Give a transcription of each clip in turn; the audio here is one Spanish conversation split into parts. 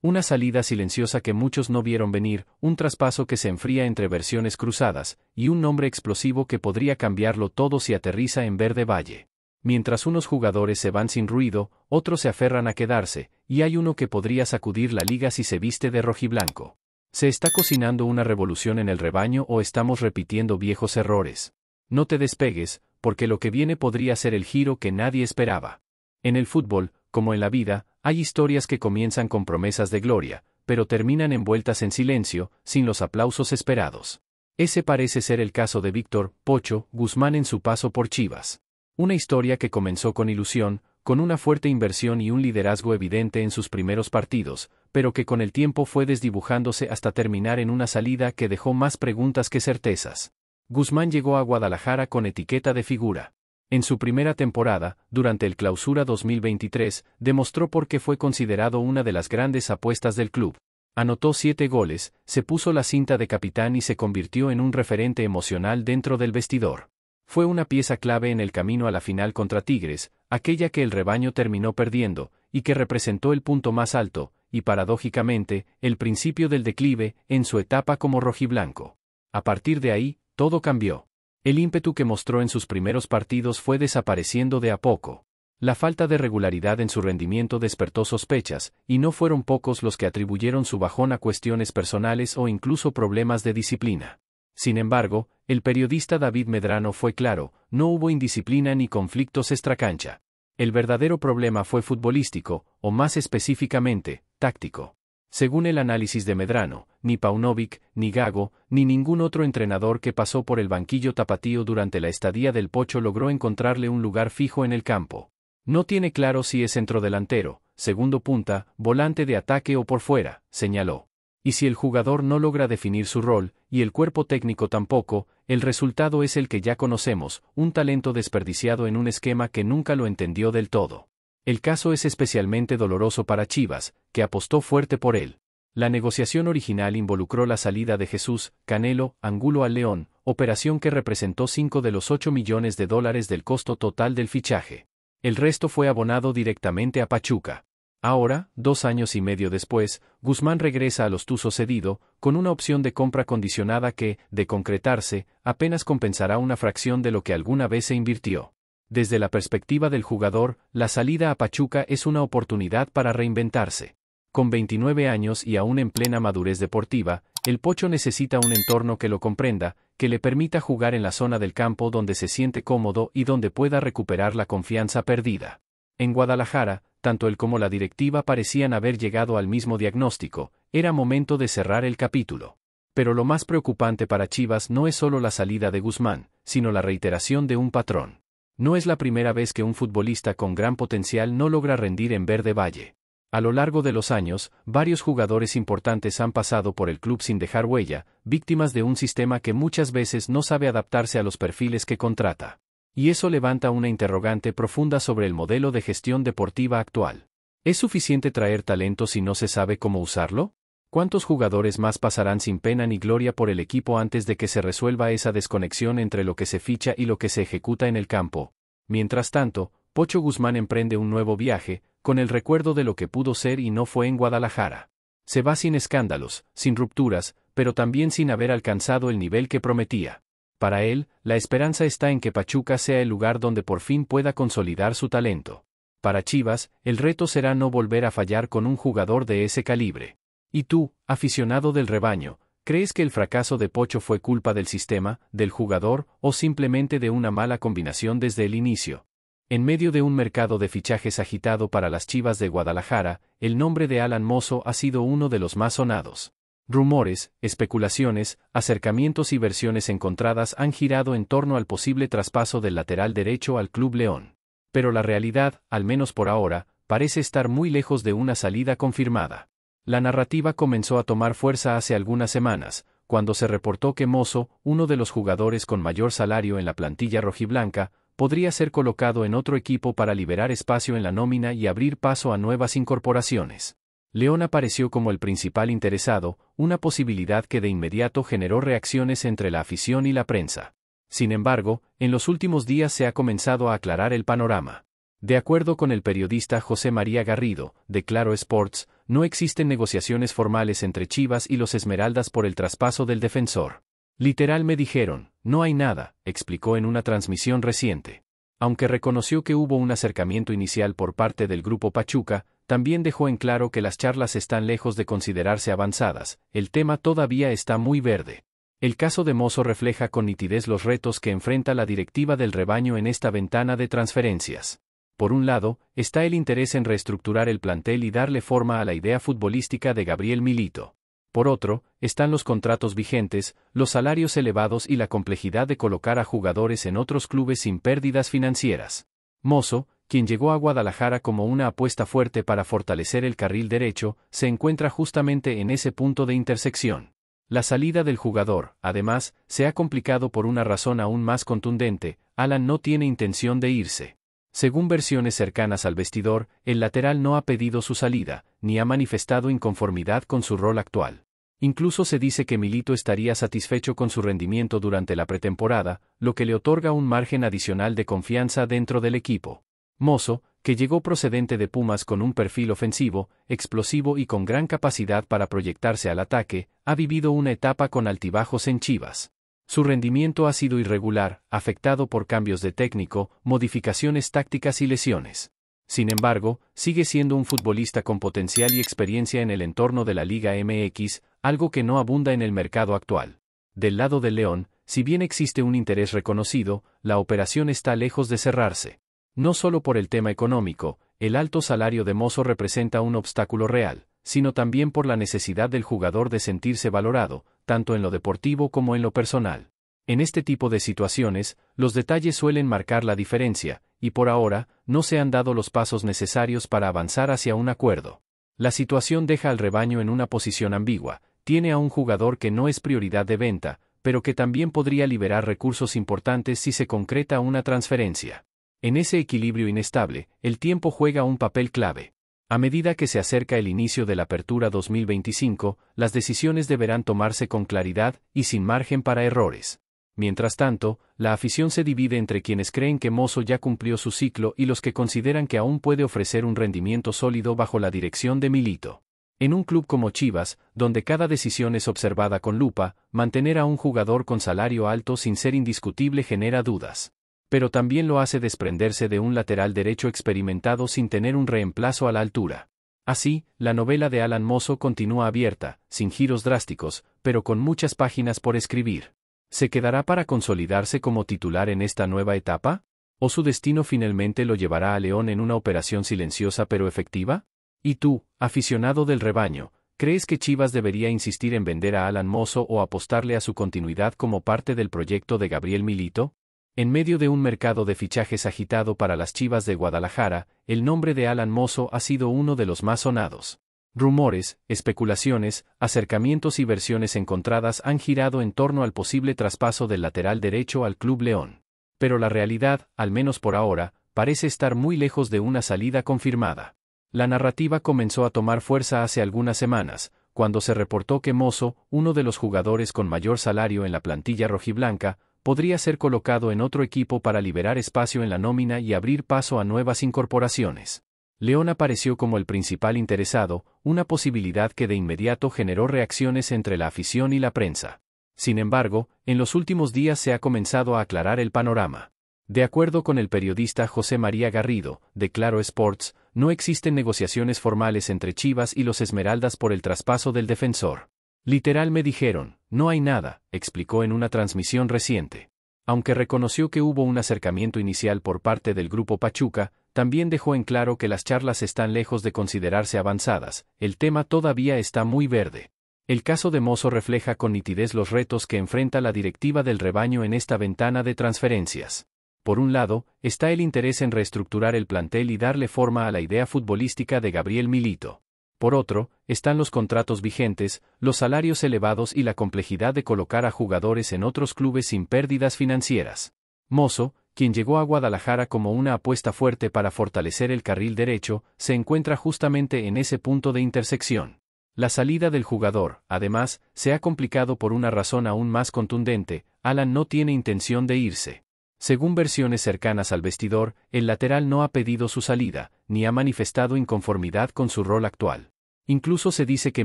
Una salida silenciosa que muchos no vieron venir, un traspaso que se enfría entre versiones cruzadas, y un nombre explosivo que podría cambiarlo todo si aterriza en Verde Valle. Mientras unos jugadores se van sin ruido, otros se aferran a quedarse, y hay uno que podría sacudir la liga si se viste de rojiblanco. ¿Se está cocinando una revolución en el rebaño o estamos repitiendo viejos errores? No te despegues, porque lo que viene podría ser el giro que nadie esperaba. En el fútbol, como en la vida, hay historias que comienzan con promesas de gloria, pero terminan envueltas en silencio, sin los aplausos esperados. Ese parece ser el caso de Víctor Pocho Guzmán en su paso por Chivas. Una historia que comenzó con ilusión, con una fuerte inversión y un liderazgo evidente en sus primeros partidos, pero que con el tiempo fue desdibujándose hasta terminar en una salida que dejó más preguntas que certezas. Guzmán llegó a Guadalajara con etiqueta de figura. En su primera temporada, durante el Clausura 2023, demostró por qué fue considerado una de las grandes apuestas del club. Anotó 7 goles, se puso la cinta de capitán y se convirtió en un referente emocional dentro del vestidor. Fue una pieza clave en el camino a la final contra Tigres, aquella que el rebaño terminó perdiendo, y que representó el punto más alto, y paradójicamente, el principio del declive, en su etapa como rojiblanco. A partir de ahí, todo cambió. El ímpetu que mostró en sus primeros partidos fue desapareciendo de a poco. La falta de regularidad en su rendimiento despertó sospechas, y no fueron pocos los que atribuyeron su bajón a cuestiones personales o incluso problemas de disciplina. Sin embargo, el periodista David Medrano fue claro, no hubo indisciplina ni conflictos extracancha. El verdadero problema fue futbolístico, o más específicamente, táctico. Según el análisis de Medrano, ni Paunovic, ni Gago, ni ningún otro entrenador que pasó por el banquillo tapatío durante la estadía del Pocho logró encontrarle un lugar fijo en el campo. No tiene claro si es centrodelantero, segundo punta, volante de ataque o por fuera, señaló. Y si el jugador no logra definir su rol, y el cuerpo técnico tampoco, el resultado es el que ya conocemos, un talento desperdiciado en un esquema que nunca lo entendió del todo. El caso es especialmente doloroso para Chivas, que apostó fuerte por él. La negociación original involucró la salida de Jesús Canelo Angulo al León, operación que representó 5 de los 8 millones de dólares del costo total del fichaje. El resto fue abonado directamente a Pachuca. Ahora, 2 años y medio después, Guzmán regresa a los Tuzos cedido, con una opción de compra condicionada que, de concretarse, apenas compensará una fracción de lo que alguna vez se invirtió. Desde la perspectiva del jugador, la salida a Pachuca es una oportunidad para reinventarse. Con 29 años y aún en plena madurez deportiva, el Pocho necesita un entorno que lo comprenda, que le permita jugar en la zona del campo donde se siente cómodo y donde pueda recuperar la confianza perdida. En Guadalajara, tanto él como la directiva parecían haber llegado al mismo diagnóstico, era momento de cerrar el capítulo. Pero lo más preocupante para Chivas no es solo la salida de Guzmán, sino la reiteración de un patrón. No es la primera vez que un futbolista con gran potencial no logra rendir en Verde Valle. A lo largo de los años, varios jugadores importantes han pasado por el club sin dejar huella, víctimas de un sistema que muchas veces no sabe adaptarse a los perfiles que contrata. Y eso levanta una interrogante profunda sobre el modelo de gestión deportiva actual. ¿Es suficiente traer talento si no se sabe cómo usarlo? ¿Cuántos jugadores más pasarán sin pena ni gloria por el equipo antes de que se resuelva esa desconexión entre lo que se ficha y lo que se ejecuta en el campo? Mientras tanto, Pocho Guzmán emprende un nuevo viaje, con el recuerdo de lo que pudo ser y no fue en Guadalajara. Se va sin escándalos, sin rupturas, pero también sin haber alcanzado el nivel que prometía. Para él, la esperanza está en que Pachuca sea el lugar donde por fin pueda consolidar su talento. Para Chivas, el reto será no volver a fallar con un jugador de ese calibre. ¿Y tú, aficionado del rebaño, crees que el fracaso de Pocho fue culpa del sistema, del jugador, o simplemente de una mala combinación desde el inicio? En medio de un mercado de fichajes agitado para las Chivas de Guadalajara, el nombre de Alan Mozo ha sido uno de los más sonados. Rumores, especulaciones, acercamientos y versiones encontradas han girado en torno al posible traspaso del lateral derecho al Club León. Pero la realidad, al menos por ahora, parece estar muy lejos de una salida confirmada. La narrativa comenzó a tomar fuerza hace algunas semanas, cuando se reportó que Mozo, uno de los jugadores con mayor salario en la plantilla rojiblanca, podría ser colocado en otro equipo para liberar espacio en la nómina y abrir paso a nuevas incorporaciones. León apareció como el principal interesado, una posibilidad que de inmediato generó reacciones entre la afición y la prensa. Sin embargo, en los últimos días se ha comenzado a aclarar el panorama. De acuerdo con el periodista José María Garrido, de Claro Sports, no existen negociaciones formales entre Chivas y los Esmeraldas por el traspaso del defensor. Literal me dijeron, no hay nada, explicó en una transmisión reciente. Aunque reconoció que hubo un acercamiento inicial por parte del Grupo Pachuca, también dejó en claro que las charlas están lejos de considerarse avanzadas, el tema todavía está muy verde. El caso de Mozo refleja con nitidez los retos que enfrenta la directiva del rebaño en esta ventana de transferencias. Por un lado, está el interés en reestructurar el plantel y darle forma a la idea futbolística de Gabriel Milito. Por otro, están los contratos vigentes, los salarios elevados y la complejidad de colocar a jugadores en otros clubes sin pérdidas financieras. Mozo, quien llegó a Guadalajara como una apuesta fuerte para fortalecer el carril derecho, se encuentra justamente en ese punto de intersección. La salida del jugador, además, se ha complicado por una razón aún más contundente: Alan no tiene intención de irse. Según versiones cercanas al vestidor, el lateral no ha pedido su salida, ni ha manifestado inconformidad con su rol actual. Incluso se dice que Milito estaría satisfecho con su rendimiento durante la pretemporada, lo que le otorga un margen adicional de confianza dentro del equipo. Mozo, que llegó procedente de Pumas con un perfil ofensivo, explosivo y con gran capacidad para proyectarse al ataque, ha vivido una etapa con altibajos en Chivas. Su rendimiento ha sido irregular, afectado por cambios de técnico, modificaciones tácticas y lesiones. Sin embargo, sigue siendo un futbolista con potencial y experiencia en el entorno de la Liga MX, algo que no abunda en el mercado actual. Del lado del León, si bien existe un interés reconocido, la operación está lejos de cerrarse. No solo por el tema económico, el alto salario de Mozo representa un obstáculo real, sino también por la necesidad del jugador de sentirse valorado, tanto en lo deportivo como en lo personal. En este tipo de situaciones, los detalles suelen marcar la diferencia, y por ahora, no se han dado los pasos necesarios para avanzar hacia un acuerdo. La situación deja al rebaño en una posición ambigua: tiene a un jugador que no es prioridad de venta, pero que también podría liberar recursos importantes si se concreta una transferencia. En ese equilibrio inestable, el tiempo juega un papel clave. A medida que se acerca el inicio de la Apertura 2025, las decisiones deberán tomarse con claridad y sin margen para errores. Mientras tanto, la afición se divide entre quienes creen que Mozo ya cumplió su ciclo y los que consideran que aún puede ofrecer un rendimiento sólido bajo la dirección de Milito. En un club como Chivas, donde cada decisión es observada con lupa, mantener a un jugador con salario alto sin ser indiscutible genera dudas. Pero también lo hace desprenderse de un lateral derecho experimentado sin tener un reemplazo a la altura. Así, la novela de Alan Mozo continúa abierta, sin giros drásticos, pero con muchas páginas por escribir. ¿Se quedará para consolidarse como titular en esta nueva etapa? ¿O su destino finalmente lo llevará a León en una operación silenciosa pero efectiva? ¿Y tú, aficionado del rebaño, crees que Chivas debería insistir en vender a Alan Mozo o apostarle a su continuidad como parte del proyecto de Gabriel Milito? En medio de un mercado de fichajes agitado para las Chivas de Guadalajara, el nombre de Alan Mozo ha sido uno de los más sonados. Rumores, especulaciones, acercamientos y versiones encontradas han girado en torno al posible traspaso del lateral derecho al Club León. Pero la realidad, al menos por ahora, parece estar muy lejos de una salida confirmada. La narrativa comenzó a tomar fuerza hace algunas semanas, cuando se reportó que Mozo, uno de los jugadores con mayor salario en la plantilla rojiblanca, podría ser colocado en otro equipo para liberar espacio en la nómina y abrir paso a nuevas incorporaciones. León apareció como el principal interesado, una posibilidad que de inmediato generó reacciones entre la afición y la prensa. Sin embargo, en los últimos días se ha comenzado a aclarar el panorama. De acuerdo con el periodista José María Garrido, de Claro Sports, no existen negociaciones formales entre Chivas y los Esmeraldas por el traspaso del defensor. Literal me dijeron, no hay nada, explicó en una transmisión reciente. Aunque reconoció que hubo un acercamiento inicial por parte del Grupo Pachuca, también dejó en claro que las charlas están lejos de considerarse avanzadas, el tema todavía está muy verde. El caso de Mozo refleja con nitidez los retos que enfrenta la directiva del rebaño en esta ventana de transferencias. Por un lado, está el interés en reestructurar el plantel y darle forma a la idea futbolística de Gabriel Milito. Por otro, están los contratos vigentes, los salarios elevados y la complejidad de colocar a jugadores en otros clubes sin pérdidas financieras. Mozo, quien llegó a Guadalajara como una apuesta fuerte para fortalecer el carril derecho, se encuentra justamente en ese punto de intersección. La salida del jugador, además, se ha complicado por una razón aún más contundente: Alan no tiene intención de irse. Según versiones cercanas al vestidor, el lateral no ha pedido su salida, ni ha manifestado inconformidad con su rol actual. Incluso se dice que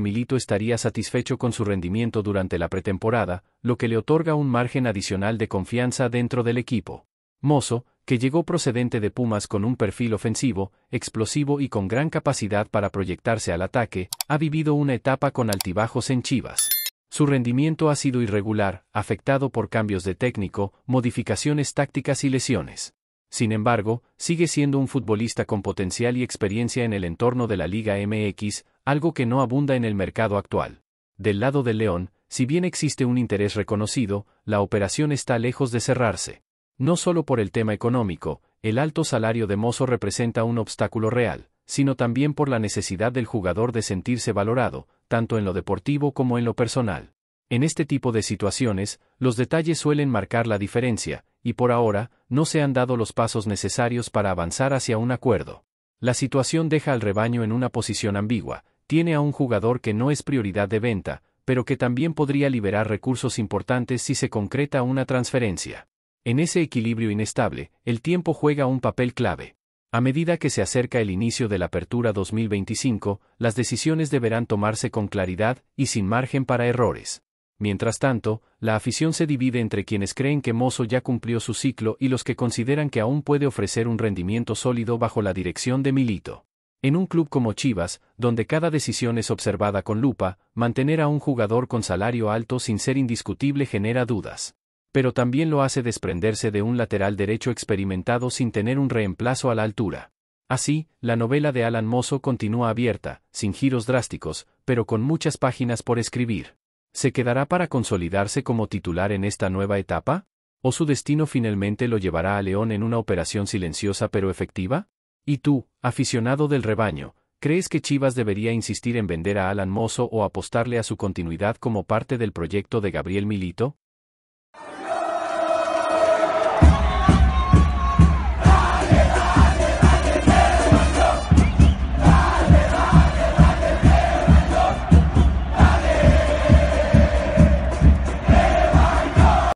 Milito estaría satisfecho con su rendimiento durante la pretemporada, lo que le otorga un margen adicional de confianza dentro del equipo. Mozo, que llegó procedente de Pumas con un perfil ofensivo, explosivo y con gran capacidad para proyectarse al ataque, ha vivido una etapa con altibajos en Chivas. Su rendimiento ha sido irregular, afectado por cambios de técnico, modificaciones tácticas y lesiones. Sin embargo, sigue siendo un futbolista con potencial y experiencia en el entorno de la Liga MX, algo que no abunda en el mercado actual. Del lado del León, si bien existe un interés reconocido, la operación está lejos de cerrarse. No solo por el tema económico, el alto salario de Mozo representa un obstáculo real, sino también por la necesidad del jugador de sentirse valorado, tanto en lo deportivo como en lo personal. En este tipo de situaciones, los detalles suelen marcar la diferencia, y por ahora, no se han dado los pasos necesarios para avanzar hacia un acuerdo. La situación deja al rebaño en una posición ambigua, tiene a un jugador que no es prioridad de venta, pero que también podría liberar recursos importantes si se concreta una transferencia. En ese equilibrio inestable, el tiempo juega un papel clave. A medida que se acerca el inicio de la Apertura 2025, las decisiones deberán tomarse con claridad y sin margen para errores. Mientras tanto, la afición se divide entre quienes creen que Mozo ya cumplió su ciclo y los que consideran que aún puede ofrecer un rendimiento sólido bajo la dirección de Milito. En un club como Chivas, donde cada decisión es observada con lupa, mantener a un jugador con salario alto sin ser indiscutible genera dudas. Pero también lo hace desprenderse de un lateral derecho experimentado sin tener un reemplazo a la altura. Así, la novela de Alan Mozo continúa abierta, sin giros drásticos, pero con muchas páginas por escribir. ¿Se quedará para consolidarse como titular en esta nueva etapa? ¿O su destino finalmente lo llevará a León en una operación silenciosa pero efectiva? ¿Y tú, aficionado del rebaño, crees que Chivas debería insistir en vender a Alan Mozo o apostarle a su continuidad como parte del proyecto de Gabriel Milito?